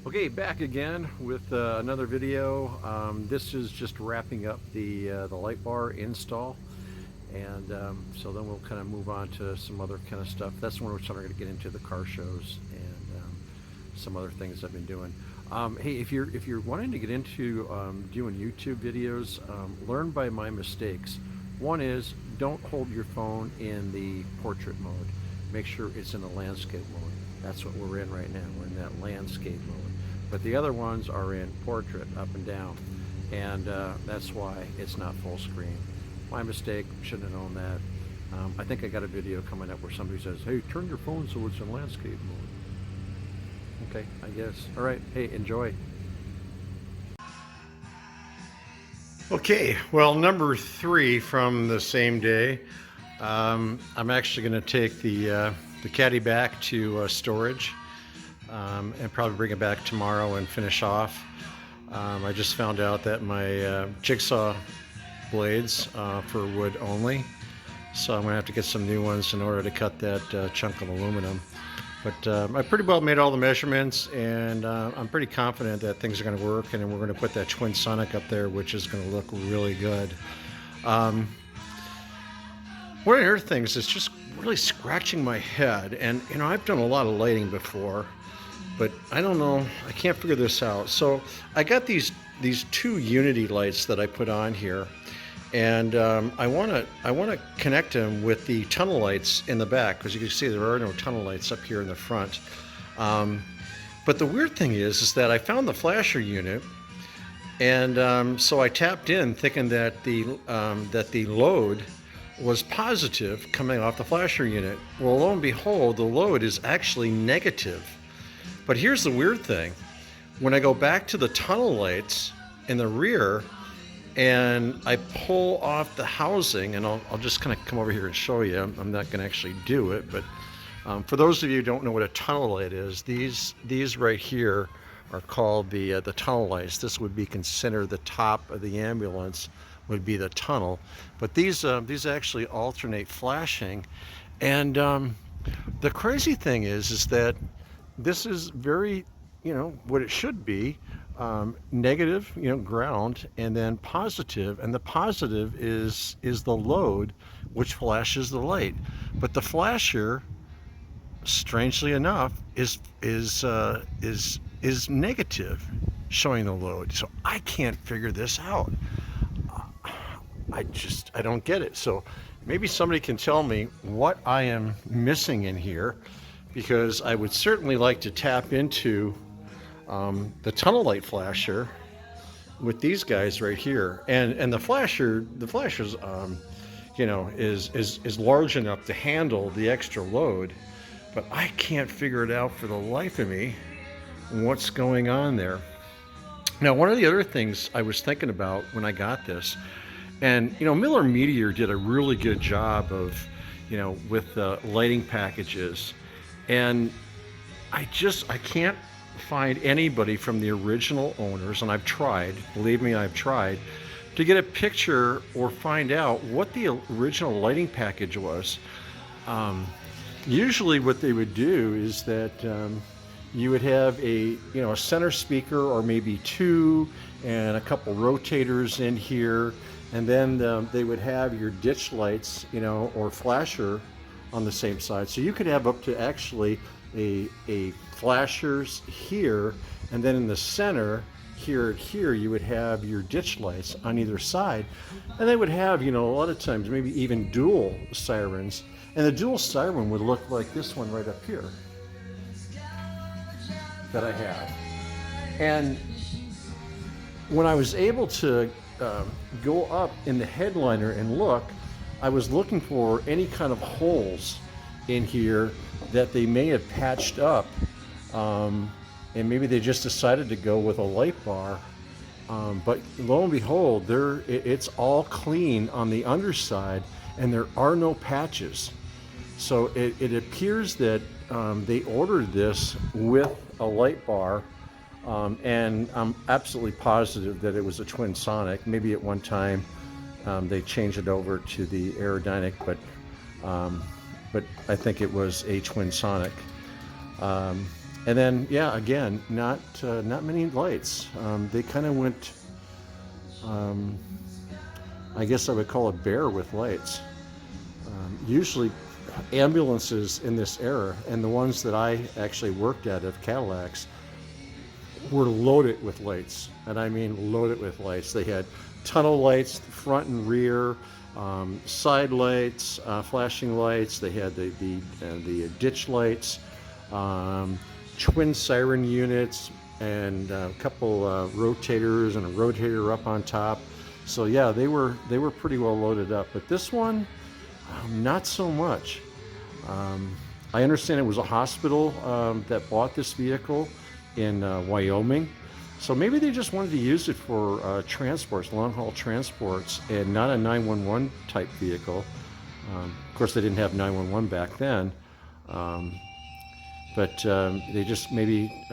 Okay, back again with another video. This is just wrapping up the light bar install, and so then we'll kind of move on to some other kind of stuff. That's when we're starting to get into the car shows and some other things I've been doing. Hey, if you're wanting to get into doing YouTube videos, learn by my mistakes. One is don't hold your phone in the portrait mode. Make sure it's in the landscape mode. That's what we're in right now. We're in that landscape mode. But the other ones are in portrait, up and down. And that's why it's not full screen. My mistake, shouldn't have known that. I think I got a video coming up where somebody says, hey, turn your phone so it's in landscape mode. Okay, I guess. All right, hey, enjoy. Okay, well, number 3 from the same day. I'm actually going to take the caddy back to storage and probably bring it back tomorrow and finish off. I just found out that my jigsaw blades for wood only, so I'm going to have to get some new ones in order to cut that chunk of aluminum. But I pretty well made all the measurements, and I'm pretty confident that things are going to work, and then we're going to put that Twin Sonic up there, which is going to look really good. One of the other things is just really scratching my head, and you know, I've done a lot of lighting before, but I don't know, I can't figure this out. So I got these 2 Unity lights that I put on here, and I want to connect them with the tunnel lights in the back, because you can see there are no tunnel lights up here in the front. But the weird thing is that I found the flasher unit, and so I tapped in thinking that the load was positive coming off the flasher unit. Well, lo and behold, the load is actually negative. But here's the weird thing. When I go back to the tunnel lights in the rear and I pull off the housing, and I'll just kind of come over here and show you. I'm not going to actually do it, but for those of you who don't know what a tunnel light is, these right here are called the tunnel lights. This would be considered the top of the ambulance, would be the tunnel, but these actually alternate flashing. And the crazy thing is that this is very, you know, what it should be, negative, you know, ground, and then positive, and the positive is the load which flashes the light. But the flasher, strangely enough, is negative, showing the load. So I can't figure this out. I don't get it. So maybe somebody can tell me what I am missing in here, because I would certainly like to tap into the tunnel light flasher with these guys right here, and the flasher's you know, is large enough to handle the extra load, but I can't figure it out for the life of me what's going on there. Now, one of the other things I was thinking about when I got this, and you know, Miller Meteor did a really good job of, you know, with the lighting packages, and I can't find anybody from the original owners, and I've tried, believe me, I've tried to get a picture or find out what the original lighting package was. Usually what they would do is that you would have a center speaker, or maybe 2, and a couple rotators in here, and then they would have your ditch lights, you know, or flasher on the same side. So you could have up to actually a flashers here, and then in the center here you would have your ditch lights on either side, and they would have, you know, a lot of times maybe even dual sirens, and the dual siren would look like this one right up here that I have. And when I was able to go up in the headliner and look, I was looking for any kind of holes in here that they may have patched up, and maybe they just decided to go with a light bar, but lo and behold, it's all clean on the underside, and there are no patches. So it appears that they ordered this with a light bar, and I'm absolutely positive that it was a Twin Sonic. Maybe at one time they changed it over to the Aerodynamic, but I think it was a Twin Sonic. And then, yeah, again, not many lights. They kind of went, I guess I would call it bare with lights. Usually ambulances in this era, and the ones that I actually worked at Cadillacs, were loaded with lights. And I mean loaded with lights. They had tunnel lights, front and rear, side lights, flashing lights. They had the ditch lights, twin siren units, and a couple rotators and a rotator up on top. So yeah, they were pretty well loaded up. But this one, not so much. I understand it was a hospital that bought this vehicle in Wyoming. So maybe they just wanted to use it for transports, long-haul transports, and not a 911 type vehicle. Of course, they didn't have 911 back then. But they just maybe,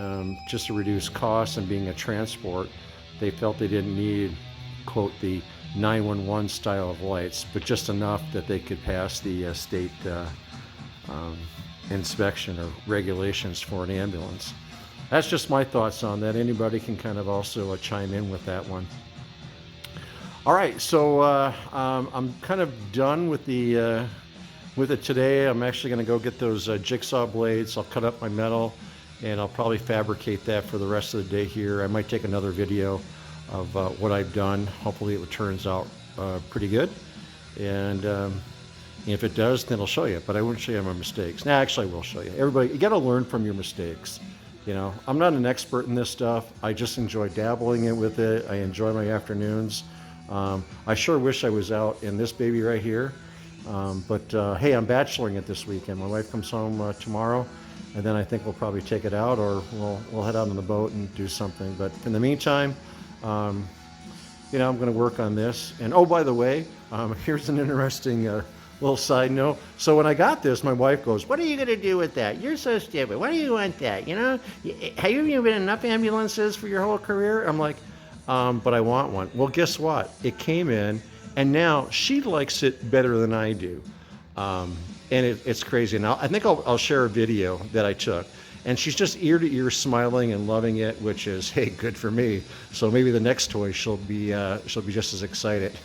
just to reduce costs and being a transport, they felt they didn't need, quote, the 911 style of lights, but just enough that they could pass the state inspection or regulations for an ambulance. That's just my thoughts on that. Anybody can kind of also chime in with that one. All right, so I'm kind of done with it today. I'm actually going to go get those jigsaw blades. I'll cut up my metal, and I'll probably fabricate that for the rest of the day here. I might take another video of what I've done. Hopefully it turns out pretty good. And if it does, then I'll show you. But I won't show you my mistakes. Nah, actually, I will show you. Everybody, you got to learn from your mistakes. You know, I'm not an expert in this stuff. I just enjoy dabbling with it. I enjoy my afternoons. I sure wish I was out in this baby right here. But hey, I'm bacheloring it this weekend. My wife comes home tomorrow, and then I think we'll probably take it out, or we'll head out on the boat and do something. But in the meantime, you know, I'm going to work on this. And oh, by the way, here's an interesting little side note. So when I got this, my wife goes, "What are you going to do with that? You're so stupid. Why do you want that? You know, have you even been in enough ambulances for your whole career?" I'm like, but I want one. Well, guess what? It came in, and now she likes it better than I do. And it's crazy. Now, I think I'll share a video that I took. And she's just ear to ear smiling and loving it, which is, hey, good for me. So maybe the next toy she'll be just as excited.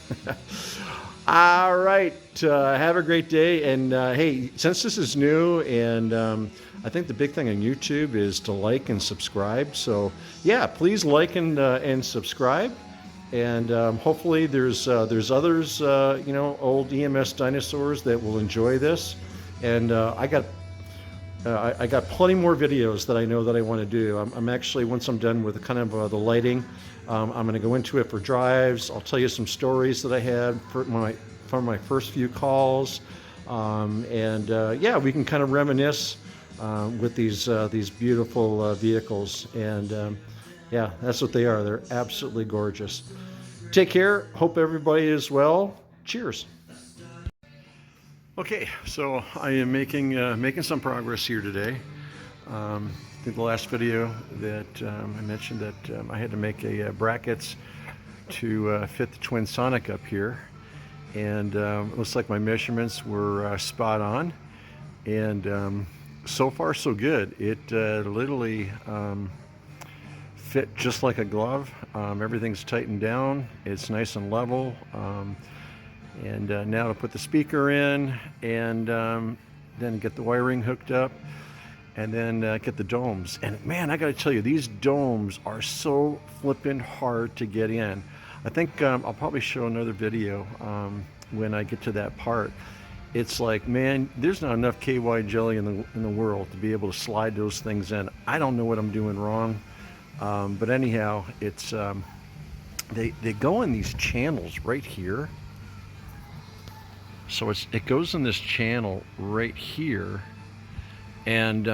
All right, have a great day. And hey, since this is new, and I think the big thing on YouTube is to like and subscribe. So yeah, please like and subscribe. And hopefully there's others, you know, old EMS dinosaurs that will enjoy this. And I got plenty more videos that I know that I want to do. I'm actually, once I'm done with kind of the lighting, I'm going to go into it for drives. I'll tell you some stories that I had from my first few calls, and yeah, we can kind of reminisce with these beautiful vehicles. And yeah, that's what they are. They're absolutely gorgeous. Take care. Hope everybody is well. Cheers. Okay, so I am making some progress here today. I think the last video that I mentioned that I had to make a brackets to fit the Twin Sonic up here, and it looks like my measurements were spot on, and so far so good. It literally fit just like a glove. Everything's tightened down. It's nice and level. And now to put the speaker in, and then get the wiring hooked up, and then get the domes. And man, I got to tell you, these domes are so flippin' hard to get in. I think I'll probably show another video when I get to that part. It's like, man, there's not enough KY jelly in the world to be able to slide those things in. I don't know what I'm doing wrong, but anyhow, it's they go in these channels right here. So it goes in this channel right here, and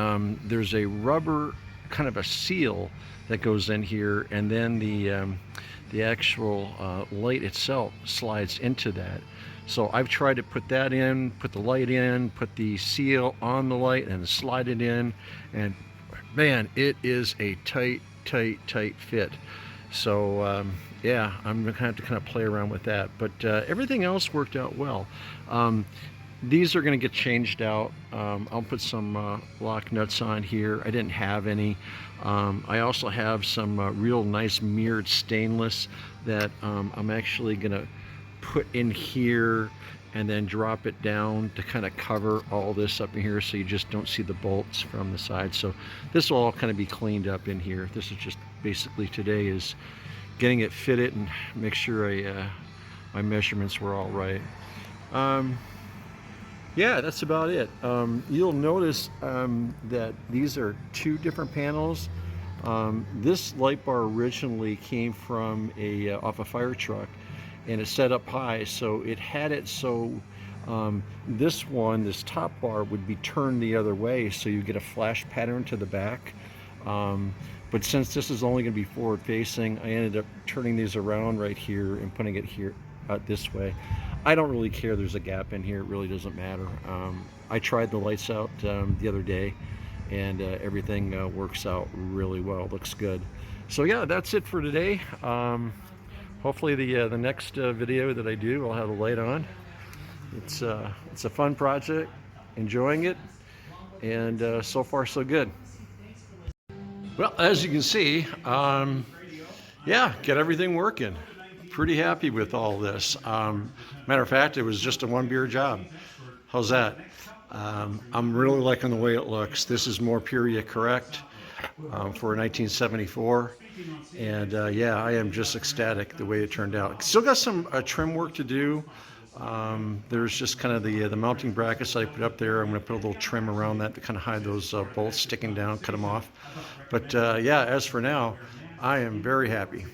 there's a rubber kind of a seal that goes in here, and then the actual light itself slides into that. So I've tried to put that in, put the light in, put the seal on the light, and slide it in, and man, it is a tight fit. So yeah, I'm gonna have to kind of play around with that, but everything else worked out well. these are going to get changed out. I'll put some lock nuts on here. I didn't have any. I also have some real nice mirrored stainless that I'm actually going to put in here and then drop it down to kind of cover all this up in here so you just don't see the bolts from the side. So this will all kind of be cleaned up in here. This is just basically today is getting it fitted and make sure my measurements were all right. Yeah, that's about it. You'll notice that these are two different panels. This light bar originally came from off a fire truck, and it's set up high, so it had it so this top bar would be turned the other way, so you get a flash pattern to the back. But since this is only going to be forward facing, I ended up turning these around right here and putting it here this way. I don't really care there's a gap in here, it really doesn't matter. I tried the lights out the other day, and everything works out really well, looks good. So yeah, that's it for today. Hopefully the next video that I do, I'll have the light on. It's a fun project, enjoying it, and so far so good. Well, as you can see, yeah, get everything working. Pretty happy with all this. Matter of fact, it was just a one beer job. How's that? I'm really liking the way it looks. This is more period correct for 1974. And yeah, I am just ecstatic the way it turned out. Still got some trim work to do. There's just kind of the mounting brackets I put up there. I'm going to put a little trim around that to kind of hide those bolts sticking down, cut them off. But yeah, as for now, I am very happy.